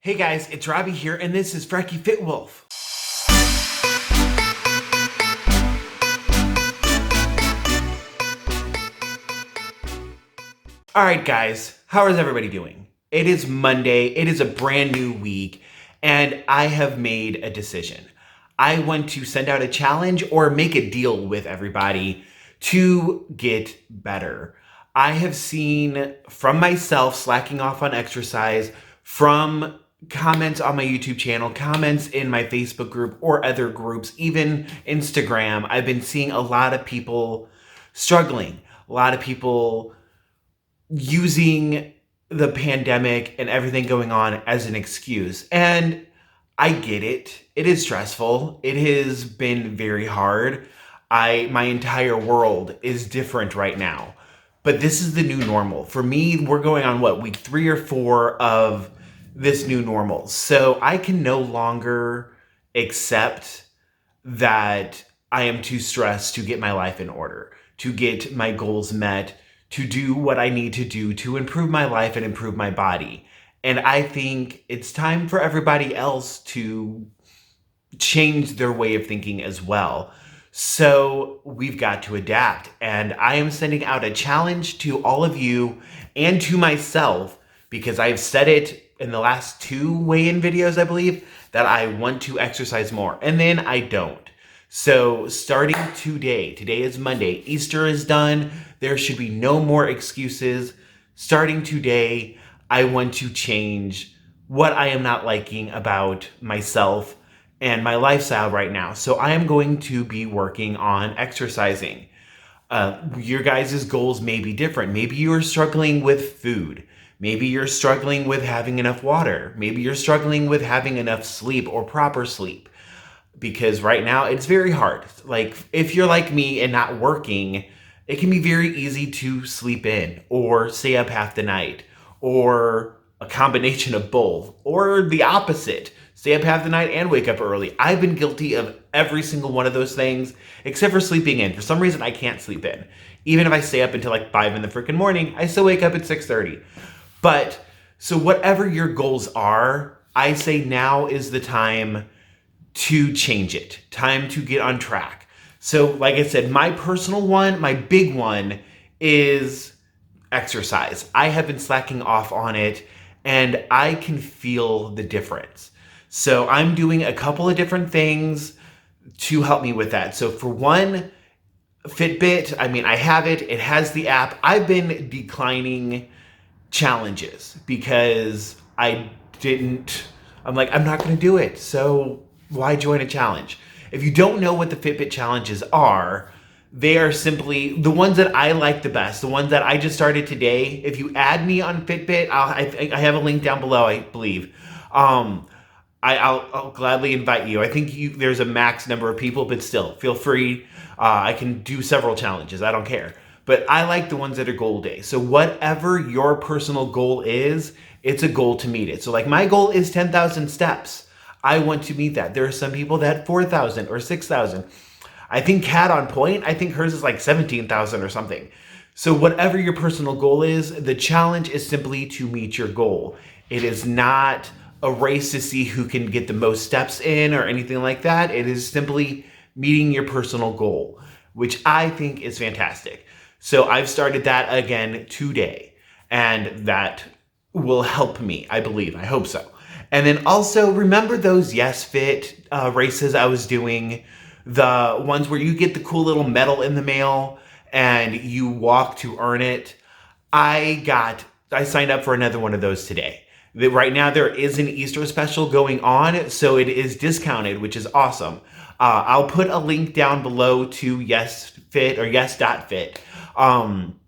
Hey guys, it's Robbie here, and this is FrekiFitWolf. Alright guys, how is everybody doing? It is Monday, it is a brand new week, and I have made a decision. I want to send out a challenge or make a deal with everybody to get better. I have seen from myself slacking off on exercise, from comments on my YouTube channel, comments in my Facebook group or other groups, even Instagram, I've been seeing a lot of people struggling, a lot of people using the pandemic and everything going on as an excuse. And I get it. It is stressful. It has been very hard. My entire world is different right now. But this is the new normal. For me, we're going on week 3 or 4 of this new normal. So I can no longer accept that I am too stressed to get my life in order, to get my goals met, to do what I need to do to improve my life and improve my body. And I think it's time for everybody else to change their way of thinking as well. So we've got to adapt. And I am sending out a challenge to all of you and to myself, because I've said it in the last 2 weigh-in videos, I believe, that I want to exercise more. And then I don't. So starting today is Monday, Easter is done. There should be no more excuses. Starting today, I want to change what I am not liking about myself and my lifestyle right now. So I am going to be working on exercising. Your guys' goals may be different. Maybe you are struggling with food. Maybe you're struggling with having enough water. Maybe you're struggling with having enough sleep or proper sleep. Because right now it's very hard. Like if you're like me and not working, it can be very easy to sleep in or stay up half the night or a combination of both or the opposite. Stay up half the night and wake up early. I've been guilty of every single one of those things except for sleeping in. For some reason, I can't sleep in. Even if I stay up until like 5 in the freaking morning, I still wake up at 6:30. But so whatever your goals are, I say now is the time to change it. Time to get on track. So like I said, my personal one, my big one is exercise. I have been slacking off on it and I can feel the difference. So I'm doing a couple of different things to help me with that. So for one, Fitbit, I have it. It has the app. I've been declining challenges because I'm not going to do it. So why join a challenge? If you don't know what the Fitbit challenges are, they are simply the ones that I like the best, the ones that I just started today. If you add me on Fitbit, I have a link down below, I believe. I'll gladly invite you. I think there's a max number of people, but still, feel free. I can do several challenges. I don't care. But I like the ones that are goal day. So whatever your personal goal is, it's a goal to meet it. So like my goal is 10,000 steps. I want to meet that. There are some people that 4,000 or 6,000. I think Kat on point, I think hers is like 17,000 or something. So whatever your personal goal is, the challenge is simply to meet your goal. It is not a race to see who can get the most steps in or anything like that. It is simply meeting your personal goal, which I think is fantastic. So I've started that again today, and that will help me, I believe. I hope so. And then also remember those yes.fit races I was doing, the ones where you get the cool little medal in the mail and you walk to earn it. I signed up for another one of those today. Right now there is an Easter special going on, so it is discounted, which is awesome. I'll put a link down below to yes.fit or yes.fit. And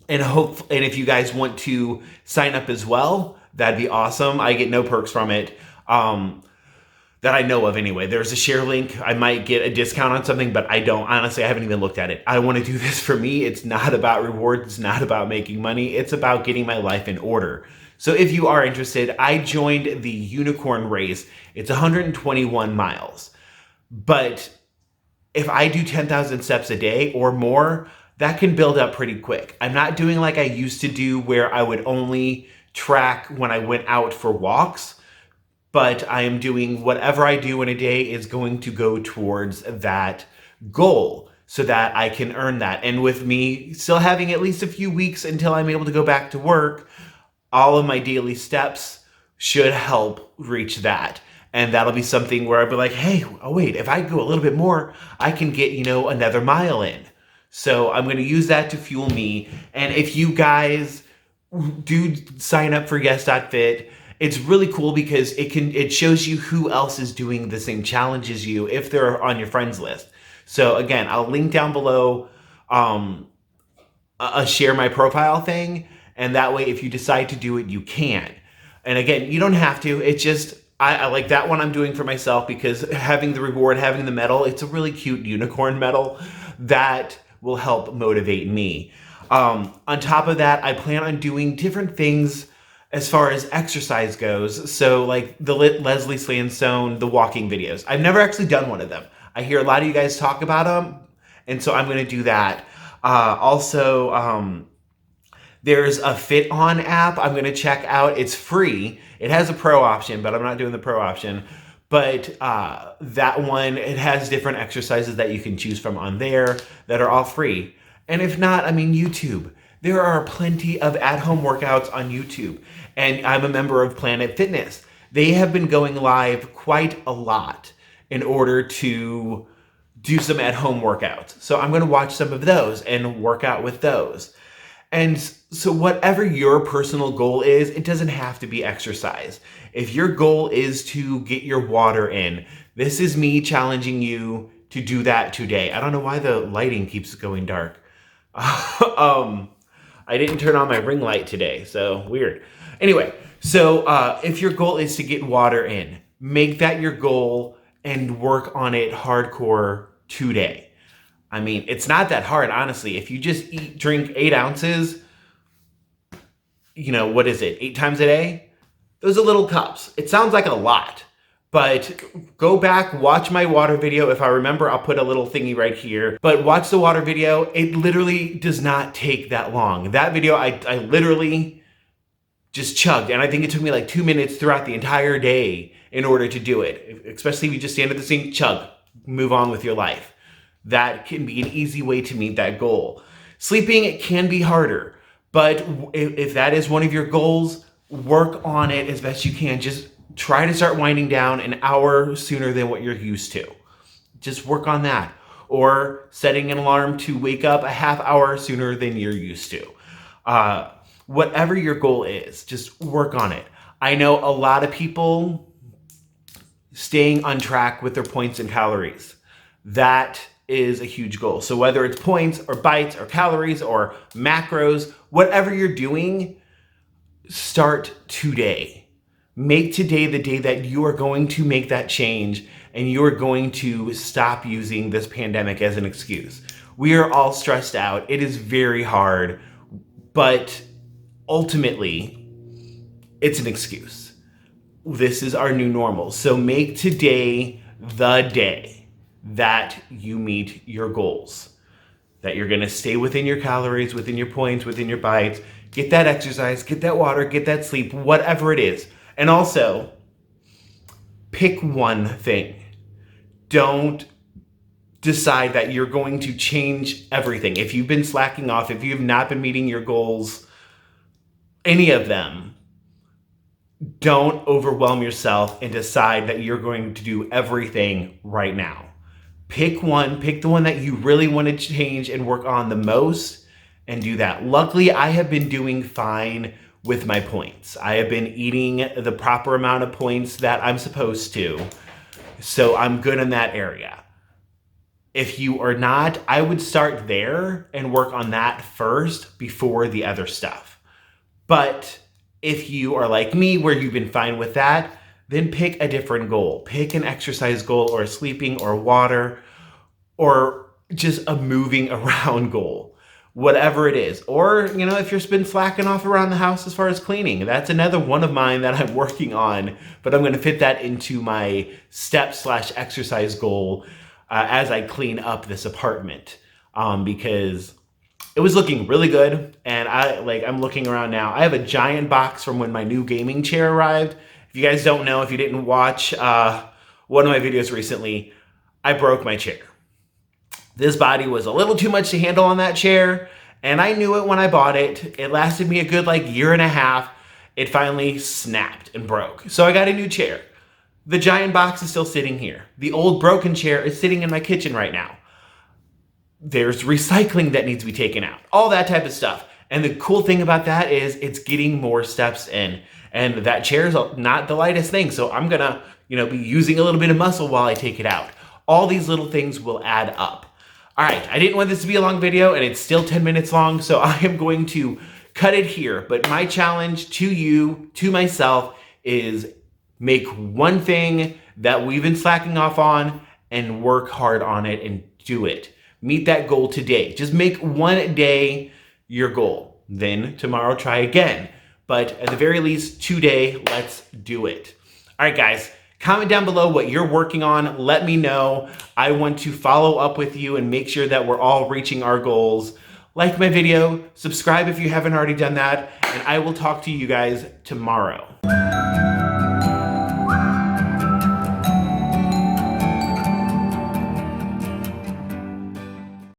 if you guys want to sign up as well, that'd be awesome. I get no perks from it, that I know of anyway. There's a share link. I might get a discount on something, but I don't. Honestly, I haven't even looked at it. I want to do this for me. It's not about rewards. It's not about making money. It's about getting my life in order. So if you are interested, I joined the unicorn race. It's 121 miles. But if I do 10,000 steps a day or more, that can build up pretty quick. I'm not doing like I used to do where I would only track when I went out for walks. but I am doing whatever I do in a day is going to go towards that goal so that I can earn that. And with me still having at least a few weeks until I'm able to go back to work, all of my daily steps should help reach that. And that'll be something where I'll be like, hey, oh wait, if I go a little bit more, I can get, another mile in. So I'm going to use that to fuel me. And if you guys do sign up for yes.fit, it's really cool because it shows you who else is doing the same challenge as you if they're on your friends list. So again, I'll link down below a share my profile thing, and that way if you decide to do it, you can. And again, you don't have to. It's just I like that one I'm doing for myself because having the reward, having the medal, it's a really cute unicorn medal that will help motivate me. On top of that, I plan on doing different things as far as exercise goes. So like the Leslie Slandstone, the walking videos. I've never actually done one of them. I hear a lot of you guys talk about them, and so I'm going to do that. Also, there's a Fit On app I'm going to check out. It's free. It has a pro option, but I'm not doing the pro option. But that one, it has different exercises that you can choose from on there that are all free. And if not, YouTube. There are plenty of at-home workouts on YouTube. And I'm a member of Planet Fitness. They have been going live quite a lot in order to do some at-home workouts. So I'm going to watch some of those and work out with those. And so whatever your personal goal is, it doesn't have to be exercise. If your goal is to get your water in, this is me challenging you to do that today. I don't know why the lighting keeps going dark. I didn't turn on my ring light today, so weird. Anyway, so if your goal is to get water in, make that your goal and work on it hardcore today. It's not that hard, honestly. If you just drink 8 ounces, what is it, 8 times a day? Those are little cups. It sounds like a lot, but go back, watch my water video. If I remember, I'll put a little thingy right here, but watch the water video. It literally does not take that long. That video, I literally just chugged, and I think it took me like 2 minutes throughout the entire day in order to do it, especially if you just stand at the sink, chug, move on with your life. That can be an easy way to meet that goal. Sleeping, it can be harder, but if that is one of your goals, work on it as best you can. Just try to start winding down an hour sooner than what you're used to. Just work on that. Or setting an alarm to wake up a half hour sooner than you're used to. Whatever your goal is, just work on it. I know a lot of people staying on track with their points and calories. That is a huge goal. So whether it's points or bites or calories or macros, whatever you're doing, start today. Make today the day that you are going to make that change and you are going to stop using this pandemic as an excuse. We are all stressed out. It is very hard, but ultimately, it's an excuse. This is our new normal. So make today the day that you meet your goals, that you're going to stay within your calories, within your points, within your bites, get that exercise, get that water, get that sleep, whatever it is. And also, pick one thing. Don't decide that you're going to change everything. If you've been slacking off, if you have not been meeting your goals, any of them, don't overwhelm yourself and decide that you're going to do everything right now. Pick one, pick the one that you really want to change and work on the most and do that. Luckily, I have been doing fine with my points. I have been eating the proper amount of points that I'm supposed to, so I'm good in that area. If you are not, I would start there and work on that first before the other stuff. But if you are like me, where you've been fine with that, then pick a different goal. Pick an exercise goal or sleeping or water or just a moving around goal, whatever it is. Or, if you've been slacking off around the house as far as cleaning, that's another one of mine that I'm working on, but I'm going to fit that into my step/exercise goal as I clean up this apartment because it was looking really good. And I'm looking around now. I have a giant box from when my new gaming chair arrived. If you guys don't know, if you didn't watch one of my videos recently, I broke my chair. This body was a little too much to handle on that chair, and I knew it when I bought it. It lasted me a good year and a half. It finally snapped and broke. So I got a new chair. The giant box is still sitting here. The old broken chair is sitting in my kitchen right now. There's recycling that needs to be taken out. All that type of stuff. And the cool thing about that is it's getting more steps in. And that chair is not the lightest thing. So I'm gonna, be using a little bit of muscle while I take it out. All these little things will add up. All right, I didn't want this to be a long video, and it's still 10 minutes long, so I am going to cut it here. But my challenge to you, to myself, is make one thing that we've been slacking off on and work hard on it and do it. Meet that goal today. Just make one day your goal. Then tomorrow try again. But at the very least, today, let's do it. All right, guys. Comment down below what you're working on. Let me know. I want to follow up with you and make sure that we're all reaching our goals. Like my video, subscribe if you haven't already done that, and I will talk to you guys tomorrow.